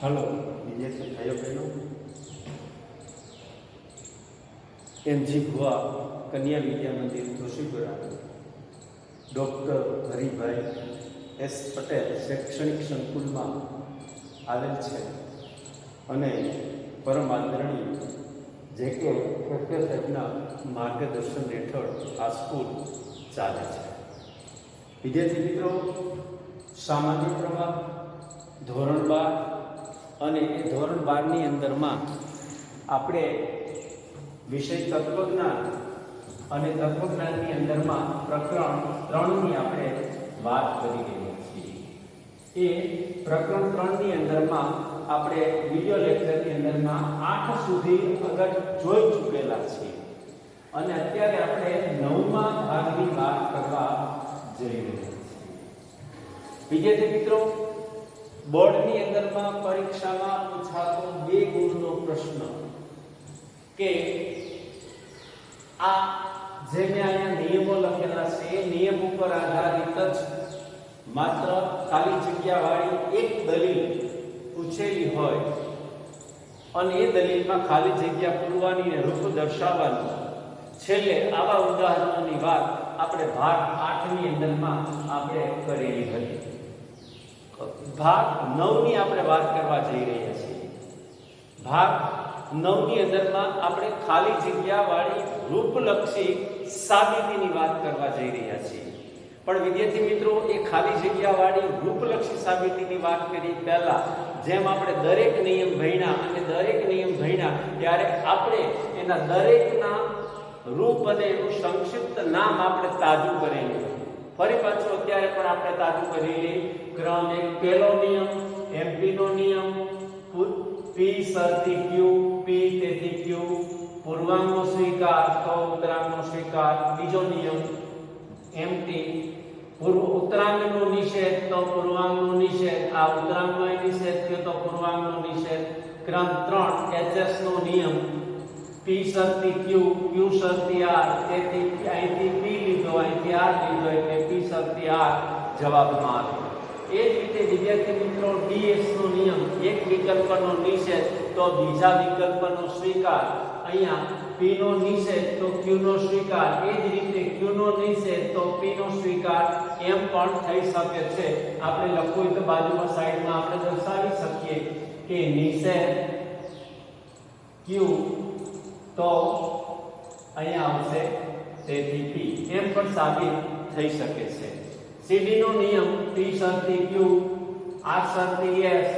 Hello વિદ્યાર્થી ભાઈઓ બહેનો, એમજી ભુવા કન્યા વિદ્યા મંદિર જોશીપુરા, ડૉક્ટર હરિભાઈ એસ પટેલ શૈક્ષણિક સંકુલમાં આવેલ છે અને પરમ આદરણીય જે કે સાહેબના માર્ગદર્શન હેઠળ આ સ્કૂલ ચાલે છે. વિદ્યાર્થી મિત્રો, સામાન્ય પ્રવાહ ધોરણ 12 અને એ ધોરણ 12ની અંદરમાં આપણે વિષય તત્વજ્ઞાન અને તત્વજ્ઞાનની અંદરમાં પ્રકરણ 3ની આપણે વાત કરી રહ્યા છીએ. એ પ્રકરણ 3ની અંદરમાં આપણે વિડિયો લેક્ચરની અંદરમાં 8 સુધી આગળ જોઈ ચૂકેલા છીએ અને અત્યારે આપણે 9મા ભાગની વાત કરવા જઈ રહ્યા છીએ. વિદ્યાર્થી મિત્રો, બોર્ડની અંદરમાં પરીક્ષામાં પૂછાતો 2 ગુણનો પ્રશ્ન કે આ જે મેં અહીંયા નિયમો લખેલા છે એ નિયમ ઉપર આધારિત જ માત્ર ખાલી જગ્યા વાળી એક દલીલ પૂછેલી હોય અને એ દલીલમાં ખાલી જગ્યા પૂરવાની અને રૂપ દર્શાવવાનું, છેલ્લે આવા ઉદાહરણોની વાત આપણે ભાગ 8ની અંદરમાં આપણે કરેલી હતી. ભાગ 9ની આપણે વાત કરવા જઈ રહ્યા છીએ. ભાગ 9ની અંદરમાં આપણે ખાલી જગ્યા વાળી રૂપલક્ષી સાબિતીની વાત કરવા જઈ રહ્યા છીએ. પણ વિદ્યાર્થી મિત્રો, એ ખાલી જગ્યા વાળી રૂપલક્ષી સાબિતીની વાત કરી પહેલા જેમ આપણે દરેક નિયમ ભણ્યા અને દરેક નિયમ ભણ્યા ત્યારે આપણે એના દરેકના રૂપ અને એનું સંક્ષિપ્ત નામ આપણે તાજું કરેલું. ફરી પાછું અત્યારે પણ આપણે તાજું કરેલી ક્રમ એક પહેલો નિયમ એમપી નો નિયમ, પી સરથી ક્યુ, પી તેથી ક્યુ, પૂર્વાંગનો સ્વીકાર તો ઉત્તરાંગનો સ્વીકાર. બીજો નિયમ એમટી ઉત્તરાંગનો નિષેધ તો પૂર્વાંગનો નિષેધ, આ ઉત્તરાંગનો નિષેધ થયો તો પૂર્વાંગનો નિષેધ. ક્રમ 3 એચએસ નો નિયમ, પી સરથી ક્યુ, ક્યુ સરથી આર, તેથી અહીંથી પી લીધો અહીંથી આર લીધો એટલે પી સરથી આર જવાબમાં આવે. એ જ રીતે વિદ્યાર્થી મિત્રો, ડીએસ નો નિયમ, એક વિકલ્પનો નિષેધ તો બીજા વિકલ્પનો સ્વીકાર. અહીંયા પી નો નિષેધ તો ક્યુ નો સ્વીકાર, એ જ રીતે ક્યુ નો નિષેધ તો પી નો સ્વીકાર એમ પણ થઈ શકે છે. આપણે લખવું હોય તો બાજુમાં સાઈડમાં આપણે દર્શાવી શકીએ કે નિષેધ ક્યુ તો અહીંયા આવશે તેથી પી, એમ પણ સાબિત થઈ શકે છે. સીડી નો નિયમ, પી સરથી ક્યુ, આર સરથી એસ,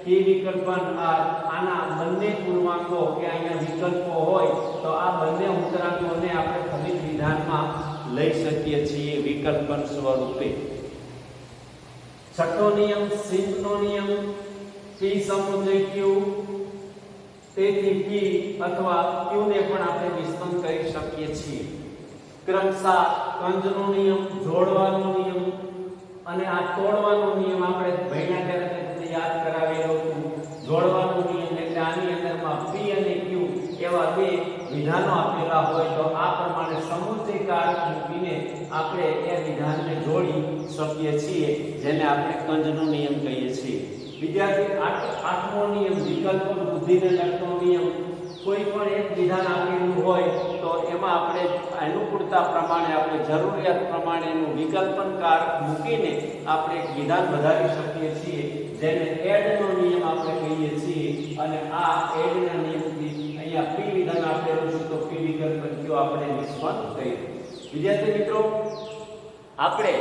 પી વિકલ્પન આર. આના બંને પૂર્ણાંકો કે અહીંયા વિકલ્પો હોય તો આ બંને ઉત્તરાંકોને આપણે ખનિજ વિધાનમાં લઈ શકીએ છીએ વિકલ્પન સ્વરૂપે. છઠ્ઠો નિયમ સિંક નો નિયમ, પી સમુદ્રી ક્યુ, તેથી પી અથવા ક્યુ ને પણ આપણે વિસ્તૃત કરી શકીએ છીએ. ક્રમ 7 કંજનો નિયમ, જોડવાનો નિયમ અને આ તોડવાનો નિયમ આપણે ભણ્યા ત્યારે તમને યાદ કરાવેલો હતો. જોડવાનો નિયમ એટલે આની અંદરમાં પી અને ક્યુ એવા 2 વિધાનો આપેલા હોય તો આ પ્રમાણે સમુદ્રીકાર મૂકીને આપણે એ વિધાનને જોડી શકીએ છીએ, જેને આપણે કંજનો નિયમ કહીએ છીએ. વિદ્યાર્થી, આઠમો નિયમ વિકલ્પ બુદ્ધિને લગતો નિયમ. કોઈ પણ એક વિધાન આપેલું હોય તો એમાં આપણે અનુકૂળતા પ્રમાણે આપણે જરૂરિયાત પ્રમાણેનું વિકલ્પનકાર મૂકીને આપણે એક વિધાન વધારી શકીએ છીએ, જેને એડનો નિયમ આપણે કહીએ છીએ. અને આ એડના નિયમથી અહીંયા પી વિધાન આપેલું છે તો પી વિકલ્પ ક્યુ આપણે નિષ્પન્ન કરીએ. વિદ્યાર્થી મિત્રો, આપણે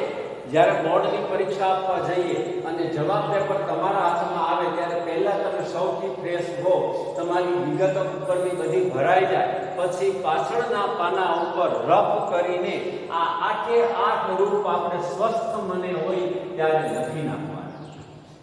જ્યારે બોર્ડની પરીક્ષા આપવા જઈએ અને જવાબ પેપર તમારા હાથમાં આવે ત્યારે પહેલા તમે સૌથી ફ્રેશ હો, તમારી વિગતો ઉપરની બધી ભરાઈ જાય, પછી પાછળના પાના ઉપર રફ કરીને આ 8 રૂપ આપણે સ્વસ્થ મને હોય ત્યારે લખી નાખવાના.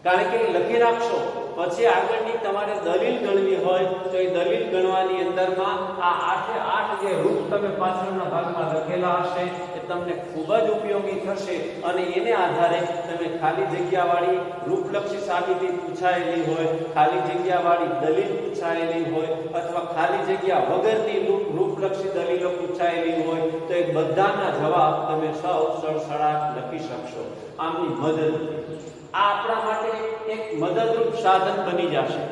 કારણ કે લખી નાખશો પછી આગળની તમારે દલીલ ગણવી હોય તો એ દલીલ ગણવાની અંદરમાં આ 8 જે રૂપ તમે પાછળના ભાગમાં લખેલા હશે એ તમને ખૂબ જ ઉપયોગી થશે અને એને આધારે તમે ખાલી જગ્યાવાળી રૂપલક્ષી સાબિતી પૂછાયેલી હોય, ખાલી જગ્યાવાળી દલીલ પૂછાયેલી હોય અથવા ખાલી જગ્યા વગરની રૂપલક્ષી રૂપલક્ષી દલીલો પૂછાયેલી હોય તો એ બધાના જવાબ તમે સૌ સળસળાટ લખી શકશો. આમની મદદ આ આપણા માટે એક મદદરૂપ સાધન બની જશે.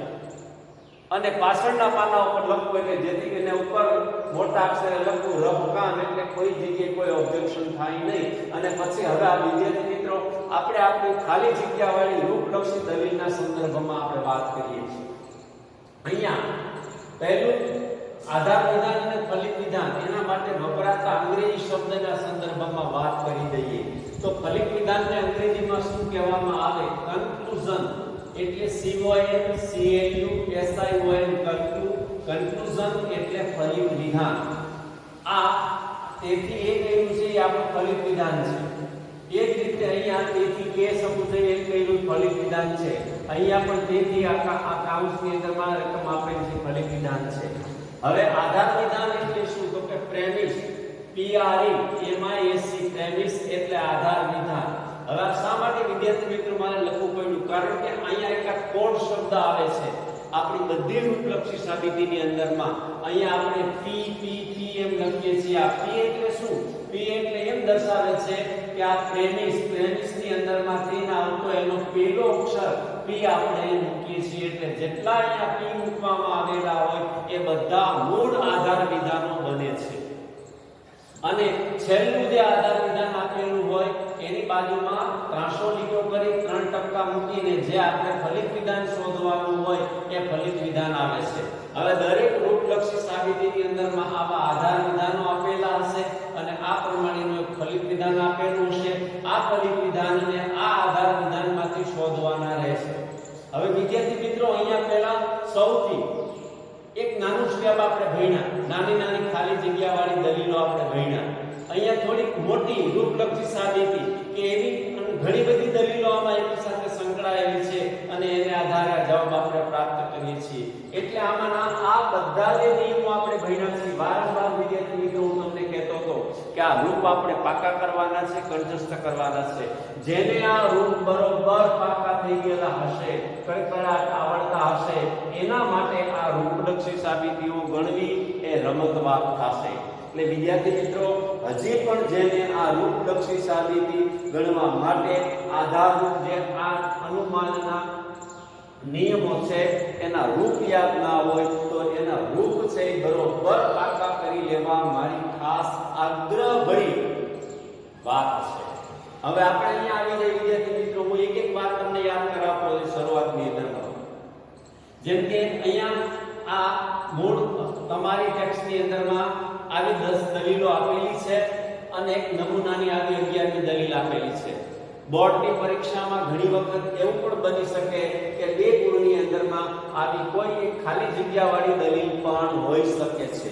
અને પાછળના પાના ઉપર લખવું એટલે જેથી એને ઉપર મોટા અક્ષરે લખવું રફ કામ એટલે કોઈ જગ્યાએ કોઈ ઓબ્જેક્શન થાય નહીં. અને પછી હવે આ વિદ્યાર્થી મિત્રો આપણે આપણી ખાલી જગ્યાવાળી રૂપલક્ષી દલીલના સંદર્ભમાં આપણે વાત કરીએ છીએ. અહીંયા પહેલું આધાર વિધાન અને ફલિત વિધાન એના માટે વપરાતા અંગ્રેજી શબ્દના સંદર્ભમાં વાત કરી દઈએ તો ફલિત વિધાનને અંગ્રેજીમાં શું કહેવામાં આવે? કન્ક્લુઝન એટલે CONCLUSION કન્ક્લુઝન એટલે ફલિત વિધાન. આ તેથી એ કહેવું છે એ આપણું ફલિત વિધાન છે. એ જ રીતે અહીંયા તેથી કે સમુચય એ કહેવું ફલિત વિધાન છે. અહીંયા પણ તેથી આ કાઉન્સની અંદરમાં રકમ આપેલી છે ફલિત વિધાન છે. હવે આધાર વિધાન એટલે શું? તો કે પ્રેમિસ PREMIS પ્રેમિસ એટલે આધાર વિધાન. હવે શા માટે વિદ્યાર્થી મિત્રો મારે લખવું પડ્યું? કારણ કે અહીંયા એક કોડ શબ્દ આવે છે આપણી બધી રૂપલક્ષી સાબિતીની અંદરમાં. અહીંયા આપણે P એમ લખીએ છીએ. આ P એટલે શું? P એટલે એમ દર્શાવે છે કે આ પ્રેમિસની અંદરમાંથી આવતો એનો પહેલો અક્ષર P આપણે મૂકીએ છીએ. એટલે જેટલા અહીંયા P મૂકવામાં આવેલા હોય એ બધા મૂળ આધાર વિધાનો બને છે. અને છેલ્લું જે આધાર વિધાન આપેલું હોય એની બાજુમાં ત્રાંસો લીટો કરી 3% મૂકીને જે આપણે ફલિત વિધાન શોધવાનું હોય એ ફલિત વિધાન આવે છે. હવે દરેક રૂપલક્ષી સાબિતીની અંદરમાં આવા આધાર વિધાનો આપેલા હશે અને આ પ્રમાણેનું એક ફલિત વિધાન આપેલું હશે. આ ફલિત વિધાનને આ આધાર વિધાનમાંથી શોધવાના રહેશે. હવે વિદ્યાર્થી મિત્રો અહીંયા પહેલા સૌથી એક નાનું સ્ટેપ આપણે ભણ્યા. નાની ખાલી જગ્યા વાળી દલીલો આપણે ભણ્યા. અહીંયા થોડીક મોટી રૂપલક્ષી સાબિતી કે એવી ઘણી બધી દલીલો આમાં એની સાથે સંકળાયેલી છે અને એને આધારે જવાબ આપણે પ્રાપ્ત કરીએ છીએ. એટલે આમાંના આ બધા જે નિયમો આપણે ભણ્યા છે વારંવાર વિદ્યાર્થી મિત્રો હું તમને કહેતો હતો કે આ રૂપ આપણે પાકા કરવાના છે, કંઠસ્થ કરવાના છે. જેને આ રૂપ બરોબર પાકા થઈ ગયેલા હશે, કડકડાટ આવડતા હશે એના માટે આ રૂપલક્ષી સાબિતીઓ ગણવી એ રમતવાત થશે. એટલે વિદ્યાર્થી મિત્રો હજી પણ જેને આ રૂપલક્ષી સાબિતી ગણવા માટે આધારરૂપ જે આ અનુમાનના નિયમો છે એના રૂપ યાદ ના હોય તો એના રૂપ છે બરોબર પાકા કરી લેવા મારી ખાસ આગ્રહભરી વાત છે. હવે આપણે અહીંયા આવી જાય વિદ્યાર્થી મિત્રો હું એક વાત તમને યાદ કરાવતો શરૂઆતની અંદરમાં. જેમ કે અહીંયા આ મૂળ તમારી ટેક્સ્ટની અંદરમાં આવી 10 દલીલો આપેલી છે અને એક નમૂનાની આવી 11મી દલીલ આપેલી છે. બોર્ડની પરીક્ષામાં ઘણી વખત એવું પણ બની શકે કે 2 ગુણની અંદરમાં આવી કોઈ એક ખાલી જગ્યાવાળી દલીલ પણ હોઈ શકે છે.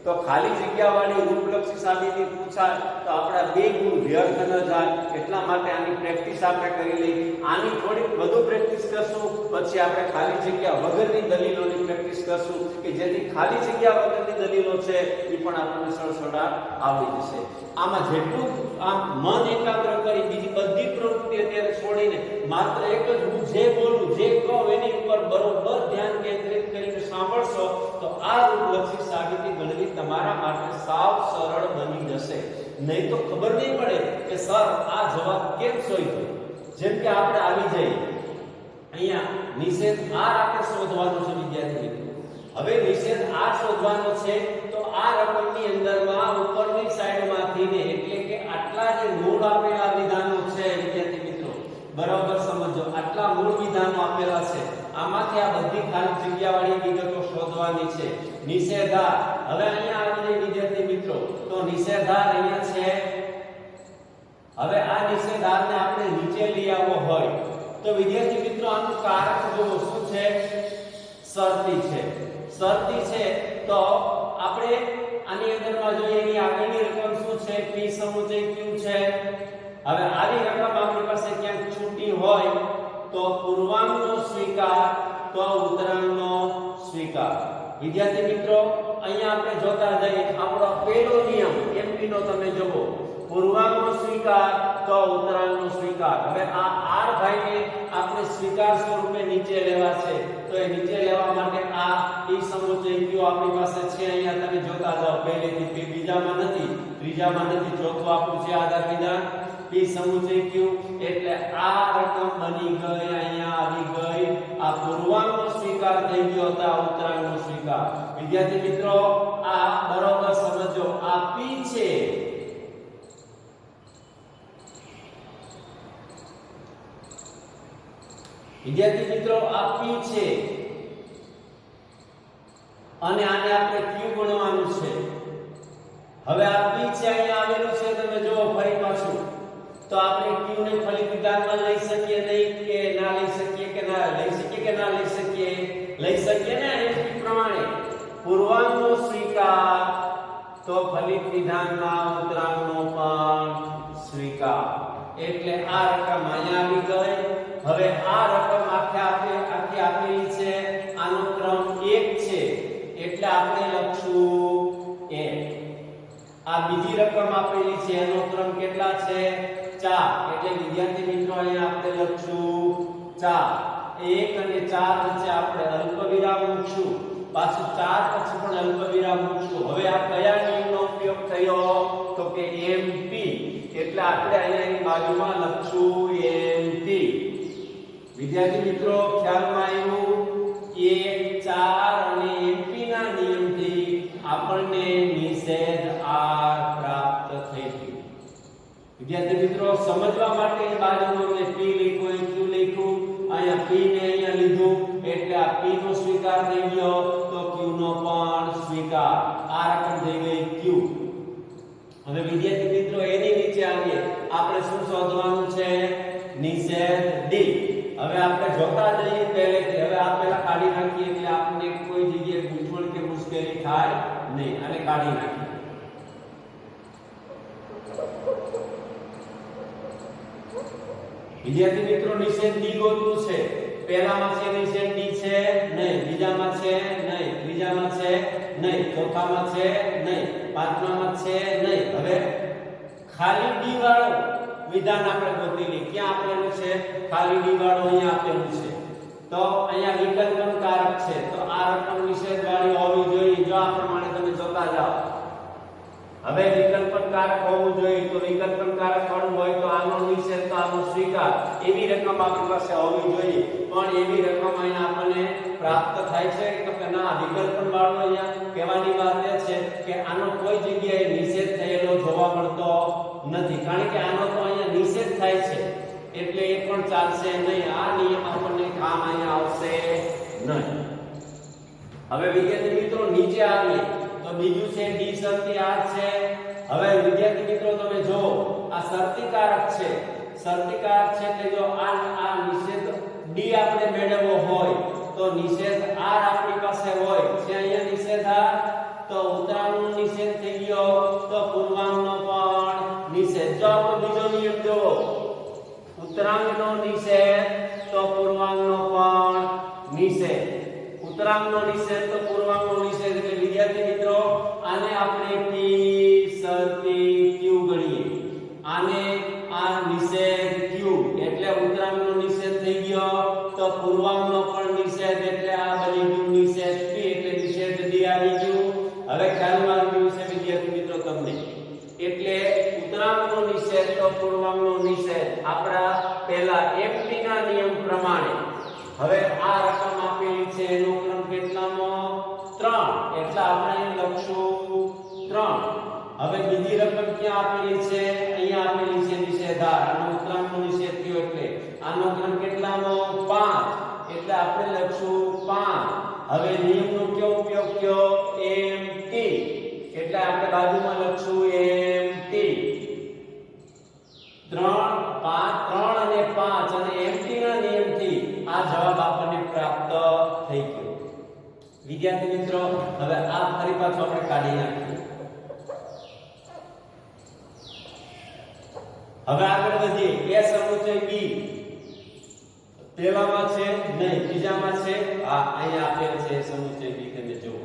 તો ખાલી જગ્યાવાળી રૂપલક્ષી સાબિતી પૂછાય તો આપણા 2 ગુણ વ્યર્થ ન જાય એટલા માટે આની પ્રેક્ટિસ આપણે કરી લઈએ. આની થોડીક વધુ પ્રેક્ટિસ કરશું પછી આપણે ખાલી જગ્યા વગરની દલીલોની પ્રેક્ટિસ કરશું કે જેથી ખાલી જગ્યા વગરની દલીલો છે એ પણ આપણને સરસડા આવડી જશે. આમાં જેટલું આમ મન એકાગ્ર કરી બીજી બધી પ્રવૃત્તિ અત્યારે છોડીને માત્ર એક જ હું જે બોલું જે કહું એની ઉપર બરોબર ધ્યાન કેન્દ્રિત કરીને સાંભળશો તો આ રૂપલક્ષી સાબિતી ગણવી તમારા માટે સાવ સરળ બની જશે. નહીં તો ખબર નહીં પડે કે સર આ જવાબ કેમ શોધ્યો. જેમ કે આપણે આવી જઈએ અહીંયા નિષેધ આર આપણે શોધવાનો છે વિદ્યાર્થી મિત્રો. હવે નિષેધ આર શોધવાનો છે તો આ રકમની અંદરમાં ઉપરની સાઈડમાંથી ને એટલે કે આટલા જે મૂળ આપેલા વિધાનો છે વિદ્યાર્થી મિત્રો બરાબર સમજો. આટલા મૂળ વિધાનો આપેલા છે આમાંથી આ બધી ખાલી જગ્યાવાળી વિગતો શોધવાની છે. નિષેધાર હવે અહીંયા આવી જાય વિદ્યાર્થી મિત્રો તો નિષેધાર અહીંયા છે. હવે આ નિષેધારને આપણે નીચે લઈ આવવો હોય તો વિદ્યાર્થી મિત્રો આનું કારક જોવો શું છે? શરતી છે. શરતી છે તો આપણે આની અંદરમાં જોઈએ એની આગળની રકમ શું છે? P સમુચય Q છે. હવે આવી રકમ આપણી પાસે ક્યાંક છૂટી હોય તો પૂર્વાંગનો સ્વીકાર તો ઉત્તરાંગનો સ્વીકાર. વિદ્યાર્થી મિત્રો અહીંયા આપણે જોતા જઈએ આપણો પહેલો નિયમ MP નો તમે જોવો પૂર્વાંગનો સ્વીકાર તો ઉત્તરાંગનો સ્વીકાર. હવે આ R ભાઈને આપણે સ્વીકાર સ્વરૂપે નીચે લેવા છે તો તો એ નીચે લેવા માટે આ p સમુચય q આપણી પાસે છે, અહીંયા તમે જોતા જાઓ પહેલેથી p બીજામાં નથી, ત્રીજામાં નથી, ચોથું આપણું છે આધાર વિધાન p સમુચય q, એટલે આ રકમ બની ગઈ, અહીંયા આવી ગઈ, આ પૂર્વાંકનો સ્વીકાર થઈ ગયો હતો, આ ઉત્તરાંકનો સ્વીકાર. વિદ્યાર્થી મિત્રો આ બરોબર સમજો, આ p છે, વિદ્યાર્થી મિત્રો આ p છે અને આને આપણે q ગણવાનું છે. હવે આ p છે અહીંયા આવેલું છે, તમે જો ફરી પાછું, તો આપણે q ને ફરી વિધાનમાં લઈ શકીએ નહીં કે ના લઈ શકીએ, કે ના લઈ શકીએ, કે ના લઈ શકીએ, લઈ શકીએ ને. એ પ્રમાણે પૂર્વાંકનો સ્વીકાર તો ફલિત વિધાનમાં ઉત્તરાંકનો પણ સ્વીકાર, એટલે આ રકમ અહીંયા આવી ગઈ. હવે આ રકમ આખી આપેલી છે, આનો ક્રમ 1 છે, એટલે આપણે લખશું 1. આ બીજી રકમ આપેલી છે, એનો ક્રમ કેટલા છે? 4, એટલે વિદ્યાર્થી મિત્રો અહીંયા આપણે લખશું 4. 1 અને 4 વચ્ચે આપણે અલ્પવિરામ મૂકશું, પાછું 4 પછી પણ અલ્પવિરામ મૂકશું. હવે આ કયા નિયમનો ઉપયોગ થયો? તો કે MP, એટલે આપણે અહીંયા એની બાજુમાં લખશું MP. વિદ્યાર્થી મિત્રો ખ્યાલમાં આવ્યું? 1, 4 અને MP ના નિયમથી આપણને નિષેધ R પ્રાપ્ત થઈ ગયું. વિદ્યાર્થી મિત્રો સમજવા માટે બાજુમાં મેં P લખ્યું, Q લખ્યું, અહીંયા P ને અહીંયા લીધું, એટલે આ P નો સ્વીકાર થઈ ગયો, તો Q નો પણ સ્વીકાર. આ રકમ થઈ ગઈ Q. હવે વિદ્યાર્થી મિત્રો એની નીચે આવીએ, આપણે શું શોધવાનું છે? નિષેધ D. હવે આપણે જોતા જઈએ પહેલેથી, હવે આ પહેલા કાઢી નાખીએ, એટલે આપણને કોઈ જગ્યાએ ગૂંચવણ કે મુશ્કેલી થાય નહીં, અને કાઢી નાખીએ. વિદ્યાર્થી મિત્રો નિષેધ D ગોતવું છે. પહેલામાં છે નિષેધ D છે નહીં, બીજામાં છે નહીં, ત્રીજામાં છે નહીં, ચોથામાં છે નહીં, પાંચમામાં છે નહીં. હવે ખાલી D વાળો વિધાન આપણે ગોતી લઈએ. ક્યાં આપેલું છે? ખાલી D વાળો અહીંયા આપેલું છે, તો અહીંયા વિકલ્પન કારક છે, તો આ રકમ નિષેધ વાળી હોવી જોઈએ. જો આ પ્રમાણે તમે જોતા જાઓ, હવે વિકલ્પન કારક હોવું જોઈએ, તો વિકલ્પન કારક વાળું હોય તો આનો નિષેધ, તો આનો સ્વીકાર, એવી રકમ આપણી પાસે હોવી જોઈએ. પણ એવી રકમ અહીંયા આપણને પ્રાપ્ત થાય છે કે ના? વિકલ્પન વાળું અહીંયા કહેવાની વાત એ છે કે આનો કોઈ જગ્યાએ નિષેધ થયેલો જોવા મળતો નથી, કારણ કે આનો તો અહીંયા નિષેધ થાય છે, એટલે એ પણ ચાલશે નહીં. આ નિયમ આપણને કામ અહીંયા આવશે નહીં. હવે વિદ્યાર્થી મિત્રો નીચે આવીએ, તો બીજું છે D શરતી R છે. હવે વિદ્યાર્થી મિત્રો તમે જો આ શરતીકારક છે, શરતીકારક છે એટલે જો આ નિષેધ D આપણે મેળવવો હોય તો નિષેધ R આપણી પાસે હોય છે. અહીંયા નિષેધ R, તો ઉત્તરાંકનો નિષેધ થઈ ગયો, તો પૂર્વાંકનો પણ નિષેધ. જો આપણો બીજો નિયમ જો ઉત્તરાંકનો નિષેધ તો પૂર્વાંકનો પણ નિષેધ, ઉત્તરાંકનો નિષેધ તો પૂર્વાંકનો નિષેધ. એટલે વિદ્યાર્થી મિત્રો આને આપણે P શરતી Q ગણીએ, આને આ નિષેધ Q, એટલે ઉત્તરાંકનો નિષેધ થઈ ગયો, તો પૂર્વાંકનો પણ નિષેધ, એટલે આ બની ગયું નિષેધ P, એટલે નિષેધ D આવી ગયું. હવે ખ્યાલમાં આવી ગયું છે વિદ્યાર્થી મિત્રો તમને? એટલે ઉત્તરાંકનો નિષેધ તો પૂર્વાંકનો નિષેધ આપણા પહેલા MP ના નિયમ પ્રમાણે. હવે આ રકમ આપેલી છે, એનો ક્રમ કેટલામો? 3, એટલે આપણે લખશું 3. હવે બીજી રકમ ક્યાં આપેલી છે? અહીંયા આપેલી છે નિષેધ R, આનો ઉત્તરાંકનો નિષેધ થયો, એટલે આનો ક્રમ કેટલામો? 5, એટલે આપણે લખશું 5. હવે નિયમનો કયો ઉપયોગ થયો? MT, એટલે આપણે બાજુમાં લખશું MT. 3, 5, 3 અને 5 અને MT ના નિયમથી આ જવાબ આપણને પ્રાપ્ત થઈ ગયો. વિદ્યાર્થી મિત્રો હવે આ ફરી પાછું આપણે કાઢી નાખીએ. હવે આગળ વધીએ. A સમુચય B પહેલામાં છે નહીં, બીજામાં છે, આ અહીંયા આપેલ છે સમુચય B, તમે જુઓ.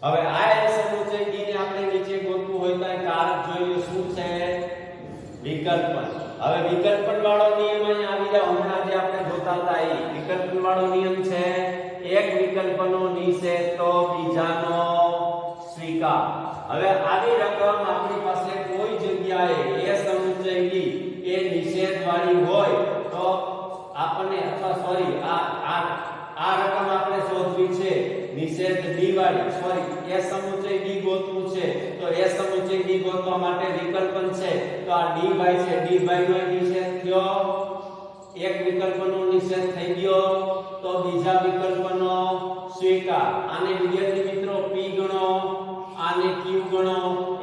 હવે આ સમુચય B ને આપણે નીચે ગોતવું હોય તો કારક જોઈએ શું છે? વિકલ્પન. હવે વિકલ્પન વાળો નિયમ અહીંયા આવી જાવ. હમણાં જે આપણે જોતા હતા એ વિકલ્પન વાળો નિયમ છે એક વિકલ્પનો નિષેધ તો બીજાનો સ્વીકાર. હવે આવી રકમ આપણી પાસે કોઈ જગ્યાએ એ સમુચય ડી એ નિષેધ વાળી હોય તો આપણને અથવા સોરી આ રકમ આપણે શોધવી છે નિષેધ ડી વાળી, સોરી એ સમુચય ડી ગોતવું છે. તો એ સમુચય ડી ગોતવા માટે વિકલ્પન છે. તો આ ડી બાય છે, ડી બાય નો નિષેધ થયો, એક વિકલ્પનો નિષેધ થઈ ગયો તો બીજા વિકલ્પનો સ્વીકાર. આને વિદ્યાર્થી મિત્રો p ગણો, આને q ગણો,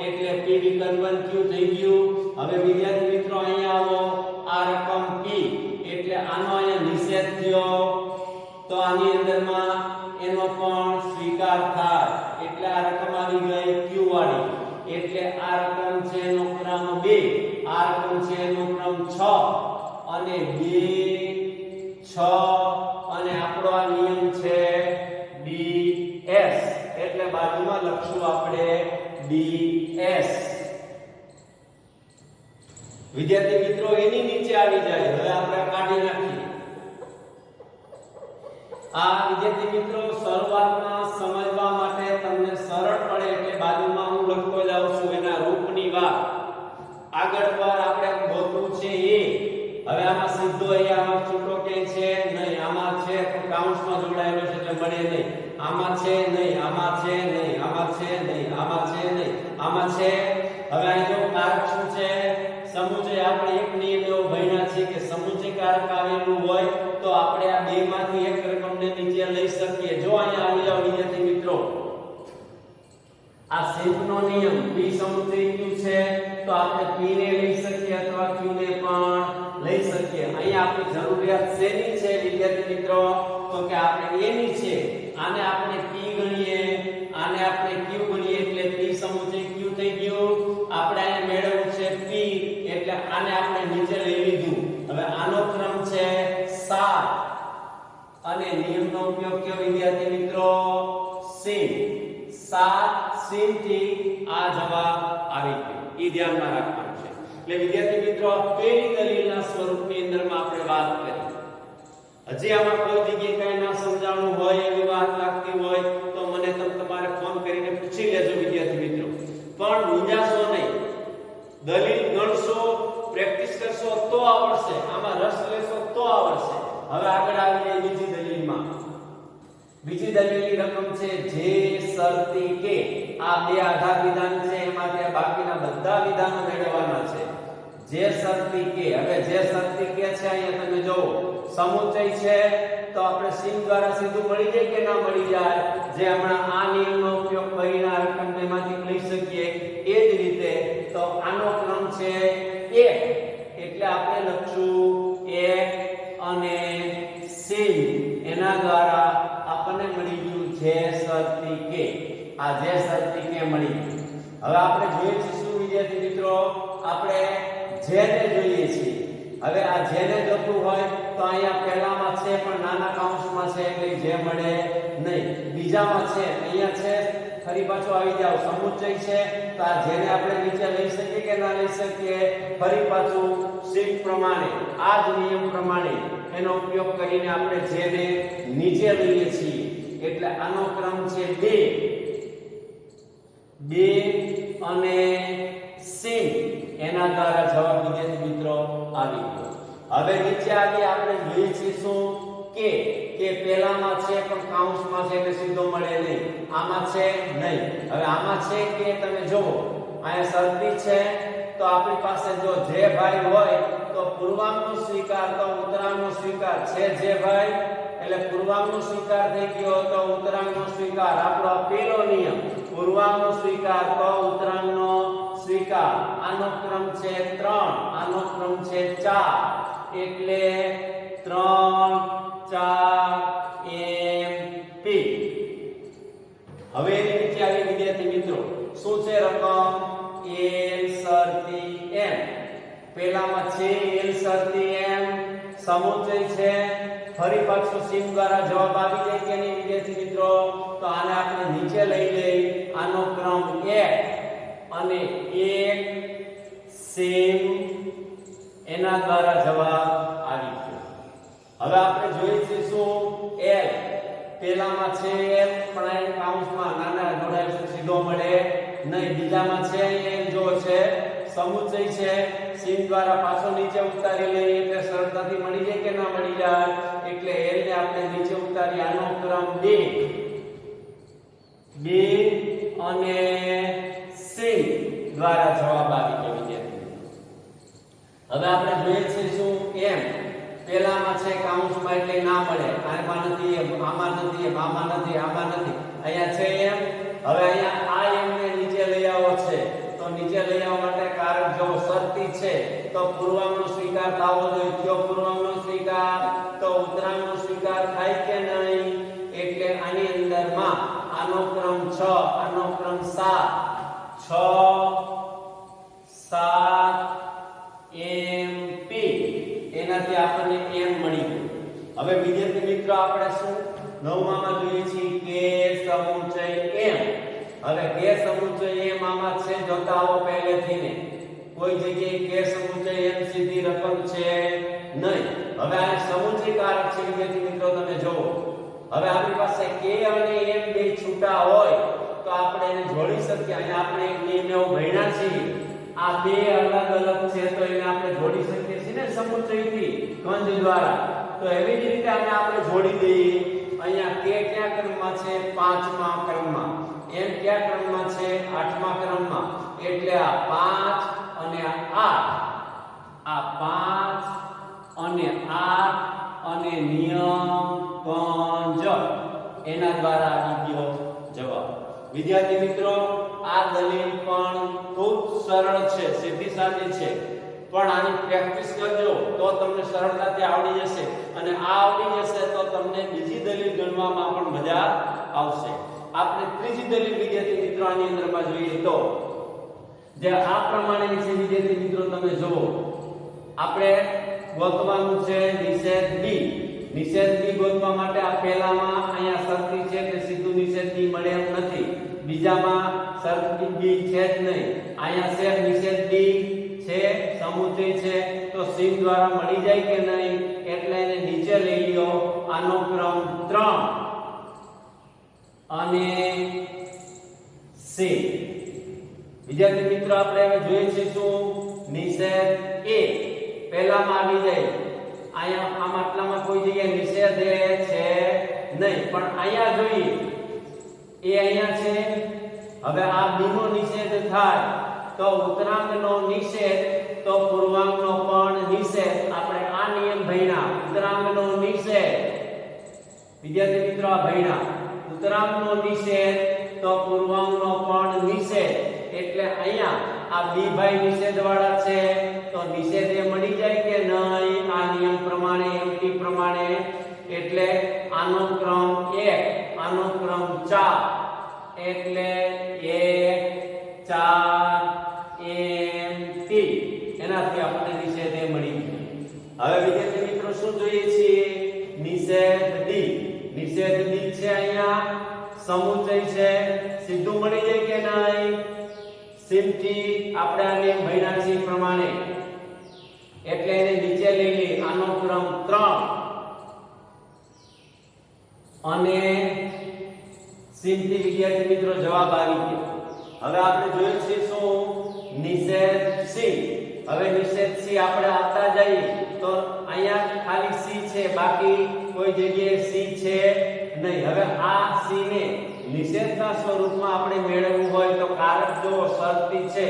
એટલે p વિકલ્પન q થઈ ગયું. હવે વિદ્યાર્થી મિત્રો અહીંયા આવો, આ રકમ p એટલે આનો અહીંયા નિષેધ થયો તો આની અંદરમાં એનો પણ સ્વીકાર થાય એટલે આ રકમ આવી ગઈ q વાળી. એટલે આ રકમ છે એનો ક્રમ 2, આ રકમ છે એનો ક્રમ 6 અને 2 6 અને આપણો આ નિયમ છે ds એટલે બાજુમાં લખશું આપણે ds. વિદ્યાર્થી મિત્રો એની નીચે આવી જાય. હવે આપણે કાઢી નાખીએ. આ વિદ્યાર્થી મિત્રો શરૂઆતમાં સમજવા માટે તમને સરળ પડે એટલે બાજુમાં હું લખતો જાઉં છું એના રૂપની વાત. આગળ પર આપણે ગોતવું છે એ. હવે આમાં સીધો અહીંયા છૂટો કે છે નહીં, આમાં છે તો કાઉન્સમાં જોડાયેલો છે એટલે મળે નહીં, આમાં છે નહીં, આમાં છે નહીં, આમાં છે નહીં, આમાં છે નહીં, આમાં છે. હવે અહીં જો કારક શું છે સમુચય. આપણે એક નિયમ એવો ભણ્યા છે કે સમુચય કારક આવેલું હોય તો આપણે આ બે માંથી એક રકમને નીચે લઈ શકીએ. જો અહીંયા આવી જાવ વિદ્યાર્થી મિત્રો, આ શેપનો નિયમ p સમુચય q છે તો આપણે p ને લઈ શકીએ અથવા q ને પણ લઈ શકીએ. અહીંયા આપણી જરૂરિયાત શેની છે વિદ્યાર્થી મિત્રો તો કે આપણે a ની છે. આને આપણે p ગણીએ, આને આપણે q ગણીએ એટલે p સમુચય q થઈ ગયું. આપણે અહીંયા મેળવવું છે p એટલે આને આપણે નીચે લઈ લીધું. હવે આનો ક્રમ છે 7 અને નિયમનો ઉપયોગ કયો વિદ્યાર્થી મિત્રો sin. 7 sin થી આ જવાબ આવી ગયો. એ ધ્યાનમાં રાખવાનું છે. એટલે વિદ્યાર્થી મિત્રો પેલી દલીલના સ્વરૂપની અંદરમાં આપણે વાત કરી. હજી આમાં કોઈ જગ્યાએ કઈ ના સમજાણું હોય એવી વાત લાગતી હોય તો મને તમારે ફોન કરીને પૂછી લેજો વિદ્યાર્થી મિત્રો. પણ મૂંઝાશો નહીં, દલીલ ગણશો, પ્રેક્ટિસ કરશો તો આવડશે, આમાં રસ લેશો તો આવડશે. હવે આગળ આવી જઈએ બીજી દલીલમાં. બીજી દલીલની રકમ છે જે શરતી કે. આ બે આધાર વિધાન છે, એમાંથી બાકીના બધા વિધાનો મેળવવાના છે. જે શરતી કે. હવે જે શરતી કે છે અહીંયા તમે જોવો સમુચય છે તો આપણે સિન દ્વારા સીધું મળી જાય કે ના મળી જાય. જે હમણાં આ નિયમનો ઉપયોગ કરીને આ રકમ બેમાંથી લઈ શકીએ એ જ રીતે તો આનો ક્રમ છે 1 એટલે આપણે લખશું 1 અને સિન એના દ્વારા આપણને મળી ગયું જે શરતી કે. આ જે શરતી કે મળી ગયું. હવે આપણે જોઈએ છીએ શું વિદ્યાર્થી મિત્રો આપણે જેને જોઈએ છીએ. હવે આ જેને જોતું હોય તો અહીંયા પહેલામાં છે પણ નાના કાઉન્સમાં છે એટલે જે મળે નહીં. બીજામાં છે અહીંયા છે ફરી પાછો આવી જાવ સમુચય છે તો આ જેને આપણે નીચે લઈ શકીએ કે ના લઈ શકીએ. ફરી પાછું શીટ પ્રમાણે આ જ નિયમ પ્રમાણે એનો ઉપયોગ કરીને આપણે જેને નીચે લઈએ છીએ. એટલે આનો ક્રમ છે 2 અને sin એના દ્વારા જવાબ વિદ્યાર્થી મિત્રો આવી ગયો. હવે નીચે આવી આપણે જોઈએ છીએ શું કે પહેલામાં છે પણ કાઉન્સમાં છે એટલે સીધો મળે નહીં, આમાં છે નહીં. હવે આમાં છે કે તમે જુઓ અહીંયા શરતી છે તો આપણી પાસે જો જે ભાઈ હોય તો પૂર્વાંગનો સ્વીકાર તો ઉત્તરાંગનો સ્વીકાર છે. જે ભાઈ એટલે પૂર્વાંગનો સ્વીકાર થઈ ગયો તો ઉત્તરાંગનો સ્વીકાર. આપણો પહેલો નિયમ પૂર્વાંગનો સ્વીકાર તો ઉત્તરાંગનો સ્વીકાર. આનો ક્રમ છે 3, આનો ક્રમ છે 4 એટલે 3 4 MP. હવે એની નીચે આવી વિદ્યાર્થી મિત્રો શું છે રકમ l શરતી m. પહેલામાં છે l શરતી m સમુચય છે. ફરી પાછું સિન દ્વારા જવાબ આવી જાય કે નહીં વિદ્યાર્થી મિત્રો તો આને આપણે નીચે લઈ લઈ. આનો ક્રમ 1 અને 1 સિન એના દ્વારા જવાબ આવી ગયો. હવે આપણે જોઈએ છીએ શું l પહેલામાં છે એમ પણ અહીં કૌંસમાં નાના જોડાયેલ છે સીધો મળે નહીં. બીજામાં છે એમ જો છે સમુચય છે sin દ્વારા પાછો નીચે ઉતારી લઈએ એટલે સરળતાથી મળી જાય કે ના મળી જાય. એટલે l ને આપણે નીચે ઉતારી આનો ક્રમ 2 અને sin દ્વારા જવાબ આવી ગયો વિદ્યાર્થી. હવે આપણે જોઈએ છે શું એમ પહેલામાં છે કૌંસમાં એટલે ના મળે. આમાં નથી એમ, આમાં નથી એમ, આમાં નથી, આમાં નથી. અહીંયા છે એમ. હવે અહીંયા આ એમ ને નીચે લઈ આવો છે તો નીચે લઈ આવવા માટે કારક જો શરતી છે તો પૂર્વાંગનો સ્વીકાર થવો જોઈએ. કયો પૂર્વાંગનો સ્વીકાર? તો ઉત્તરાંગનો સ્વીકાર થાય કે નહીં? એટલે આની અંદરમાં આનો ક્રમ 6, આનો ક્રમ 7, 6 7 MP એનાથી આપણને m મળી ગયું. હવે વિદ્યાર્થી મિત્રો આપણે શું નવમામાં જોઈએ છીએ કે સમુચય m. હવે કે સમુચય m આમાં છે જોતા આવો પહેલેથી ને કોઈ જગ્યાએ કે સમુચય m સીધી રકમ છે નહીં. હવે આ સમુચય કારક છે વિદ્યાર્થી મિત્રો તમે જુઓ. હવે આપણી પાસે કે અને m બે છૂટા હોય તો આપણે એને જોડી શકીએ. અહીંયા આપણે એક નિયમ એવો ભણ્યા છીએ આ બે અલગ અલગ છે તો એને આપણે જોડી શકીએ છીએ ને સમુચયથી કંદ દ્વારા. તો એવી જ રીતે આને આપણે જોડી દઈએ. અહીંયા કે કયા ક્રમમાં છે? 5મા ક્રમમાં. m કયા ક્રમમાં છે? 8મા ક્રમમાં. એટલે આ 5 અને આ 5 અને 8 અને નિયમ કંજ એના દ્વારા આવી ગયો જવાબ. વિદ્યાર્થી મિત્રો આ દલીલ પણ ખૂબ સરળ છે, સીધી સાદી છે, પણ આની પ્રેક્ટિસ કરજો તો તમને સરળતાથી આવડી જશે. અને આ આવડી જશે તો તમને બીજી દલીલ ગણવામાં પણ મજા આવશે. આપણે ત્રીજી દલીલ વિદ્યાર્થી મિત્રો આની અંદરમાં જોઈએ તો જે આ પ્રમાણેની છે વિદ્યાર્થી મિત્રો તમે જુઓ. આપણે ગોતવાનું છે નિષેધ b. નિષેધ b ગોતવા માટે આ પહેલામાં અહીંયા શરતી છે એટલે સીધું નિષેધ b મળે એમ નથી. બીજામાં શરતી b છે જ નહીં. અહીંયા છે નિષેધ b છે સમુચય છે તો sin દ્વારા મળી જાય કે નહીં? એટલે એને નીચે લઈ લ્યો. આનો ક્રમ 3 અને sin. વિદ્યાર્થી મિત્રો આપણે હવે જોઈએ છે શું નિષેધ a પહેલામાં આવી જાય. અહીંયા આમ આટલામાં કોઈ જગ્યાએ નિષેધ છે નહીં, પણ અહીંયા જોઈએ એ અહીંયા છે. હવે આ b નો નિષેધ થાય તો ઉત્તરાંગનો નિષેધ તો પૂર્વાંગનો પણ નિષેધ. આપણે આ નિયમ ભણ્યા. ઉત્તરાંગનો નિષેધ વિદ્યાર્થી મિત્રો આ ભણ્યા. ઉત્તરાંગનો નિષેધ તો પૂર્વાંગનો પણ નિષેધ. એટલે અહીંયા આ b ભાઈ નિષેધ વાળા છે તો નિષેધ એ મળી જાય કે નહીં? આ નિયમ પ્રમાણે MT પ્રમાણે. એટલે આનો ક્રમ 1 આનો ક્રમ 4 એટલે 1 4 MT એનાથી આપણને નિષેધ એ મળી ગયો. હવે વિદ્યાર્થી મિત્રો શું જોઈએ છીએ? નિષેધ D. નિષેધ D છે અહીંયા સમુચય છે સીધું મળી જાય કે નહીં? સિંથી આપણે આ નિયમ ભણ્યા છે પ્રમાણે. એટલે એને નીચે લઈ લે. આનો ક્રમ 3 અને સિંથી વિદ્યાર્થી મિત્રો જવાબ આવી ગયો. હવે આપણે જોઈએ છે શું નિષેધ C. હવે નિષેધ C આપણે આપતા જઈએ તો અહીંયા ખાલી C છે, બાકી કોઈ જગ્યાએ C છે નહીં. હવે આ C ને નિષેધના સ્વરૂપમાં આપણે મેળવવું હોય તો કારક જો શરતી છે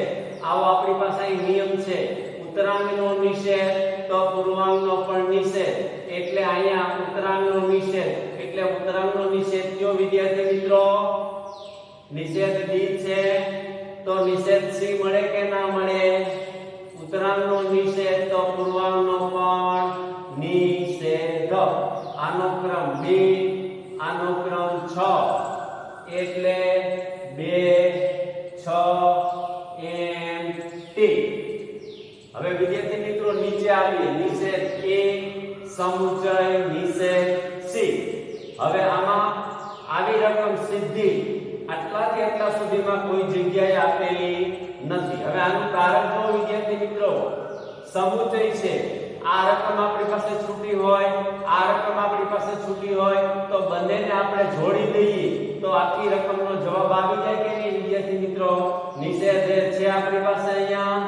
આવો આપણી પાસે અહીં નિયમ છે. ઉત્તરાંગનો નિષેધ તો પૂર્વાંગનો પણ નિષેધ. એટલે અહીંયા ઉત્તરાંગનો નિષેધ એટલે ઉત્તરાંગનો નિષેધ કયો વિદ્યાર્થી મિત્રો? નિષેધ D છે તો નિષેધ C મળે કે ના મળે? ઉત્તરાંગનો નિષેધ તો પૂર્વાંગનો પણ નિષેધ. આનો ક્રમ 2 આનો ક્રમ 6 એટલે 2 6 MT. હવે વિદ્યાર્થી મિત્રો નીચે આવીએ. નિષેધ A સમુચય નિષેધ C. હવે આમાં આવી રકમ સીધી આટલાથી આટલા સુધીમાં કોઈ જગ્યાએ આપેલી નથી. હવે આનું કારણ જો વિદ્યાર્થી મિત્રો સમુચય છે આ રકમ આપણી પાસે છૂટી હોય, આ રકમ આપણી પાસે છૂટી હોય તો બંનેને આપણે જોડી દઈએ તો આખી રકમનો જવાબ આવી જાય કે નહીં વિદ્યાર્થી મિત્રો? નિષેધ છે આપણી પાસે, અહીંયા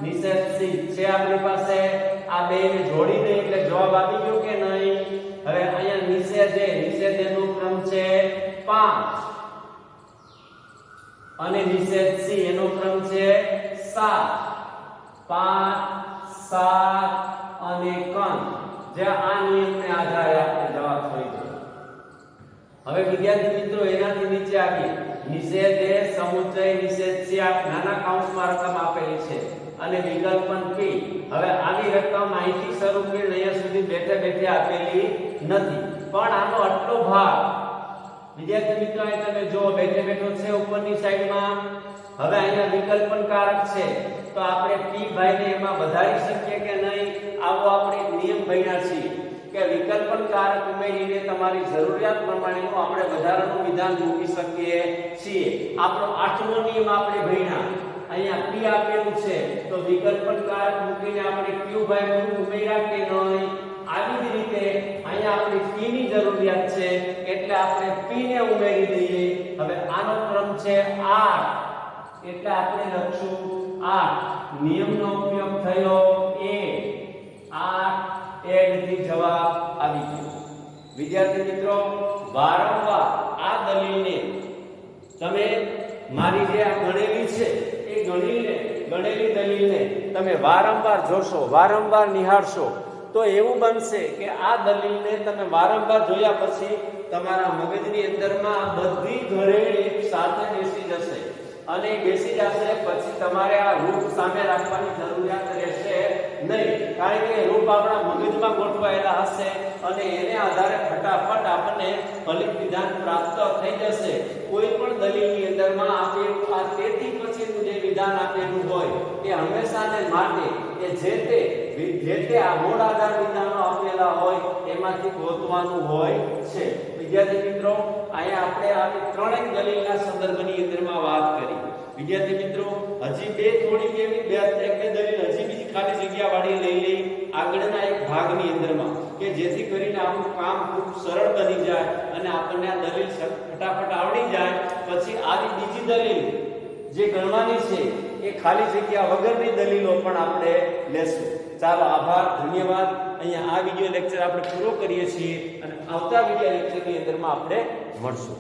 નિષેધ સી છે આપણી પાસે, આ બેને જોડી દઈએ એટલે જવાબ આવી ગયો કે નહીં? હવે અહીંયા નિષેધ એનો ક્રમ છે 5 અને નિષેધ સી એનો ક્રમ છે 7. 5 7 અને કંદ જે આ નિયમને આધારે આપણે જવાબ થઈ ગયો. હવે વિદ્યાર્થી મિત્રો એનાથી નીચે આવીએ. નિષેધ એ સમુચ્ચય નિષેધ સી આ નાના કૌંસમાં રકમ આપેલી છે અને વિકલ્પન p. હવે આવી રકમ અહીંથી શરૂ કરીને અહીંયા સુધી બેઠે બેઠે આપેલી નથી, પણ આનો આટલો ભાગ વિદ્યાર્થી મિત્રો અહીં તમે જો બેઠે બેઠો છે ઉપરની સાઈડમાં. હવે અહીંયા વિકલ્પન કારક છે તો આપણે p ભાઈને એમાં વધારી શકીએ કે નહીં? આવો આપણે એક નિયમ ભણ્યા છીએ કે વિકલ્પન કારક ઉમેરીને તમારી જરૂરિયાત પ્રમાણેનું આપણે વધારાનું વિધાન મૂકી શકીએ છીએ. આપણો 8મો નિયમ આપણે ભણ્યા. અહીંયા p આપેલું છે તો વિકલ્પન કારક મૂકીને આપણે q ભાઈ ઉમેર્યા કે નહીં? આવી જ રીતે અહીંયા આપણે p ની જરૂરિયાત છે એટલે આપણે p ને ઉમેરી દઈએ. હવે આનો ક્રમ છે 8 એટલે આપણે લખશું 8. નિયમનો ઉપયોગ થયો 8 એડ થી જવાબ આવી ગયો. વિદ્યાર્થી મિત્રો વારંવાર આ દલીલને તમે મારી જે આ ગણેલી છે એ ગણેલી દલીલને તમે વારંવાર જોશો, વારંવાર નિહાળશો તો એવું બનશે કે આ દલીલને તમે વારંવાર જોયા પછી તમારા મગજની અંદરમાં બધી ઘરેલ એક સાથે બેસી જશે અને બેસી જશે પછી તમારે આ રૂપ સામે રાખવાની જરૂરિયાત રહેશે નહીં, કારણ કે રૂપ આપણા મગજમાં ગોઠવાયેલા હશે અને એને આધારે ફટાફટ આપણને ફલિત વિધાન પ્રાપ્ત થઈ જશે. કોઈ પણ દલીલની અંદરમાં આપેલું આ તેથી પછીનું જે વિધાન આપેલું હોય એ હંમેશાને માટે એ જે તે આ મૂળ આધાર વિધાનો આપેલા હોય એમાંથી ગોતવાનું હોય છે. વિદ્યાર્થી મિત્રો અહીંયા આપણે આવી ત્રણેય દલીલના સંદર્ભની અંદરમાં વાત કરી. વિદ્યાર્થી મિત્રો હજી બે થોડીક એવી બે દલીલ હજી બીજી ખાલી જગ્યા વાળી લઈ લઈ આગળના એક ભાગની અંદરમાં કે જેથી કરીને આપણું કામ ખૂબ સરળ બની જાય અને આપણને આ દલીલ ફટાફટ આવડી જાય. પછી આવી બીજી દલીલ જે ગણવાની છે એ ખાલી જગ્યા વગરની દલીલો પણ આપણે લેશું. ચાલો આભાર, ધન્યવાદ. અહીંયા આ વિડિયો લેક્ચર આપણે પૂરો કરીએ છીએ અને આવતા વિડિયો લેક્ચરની અંદરમાં આપણે મળશું.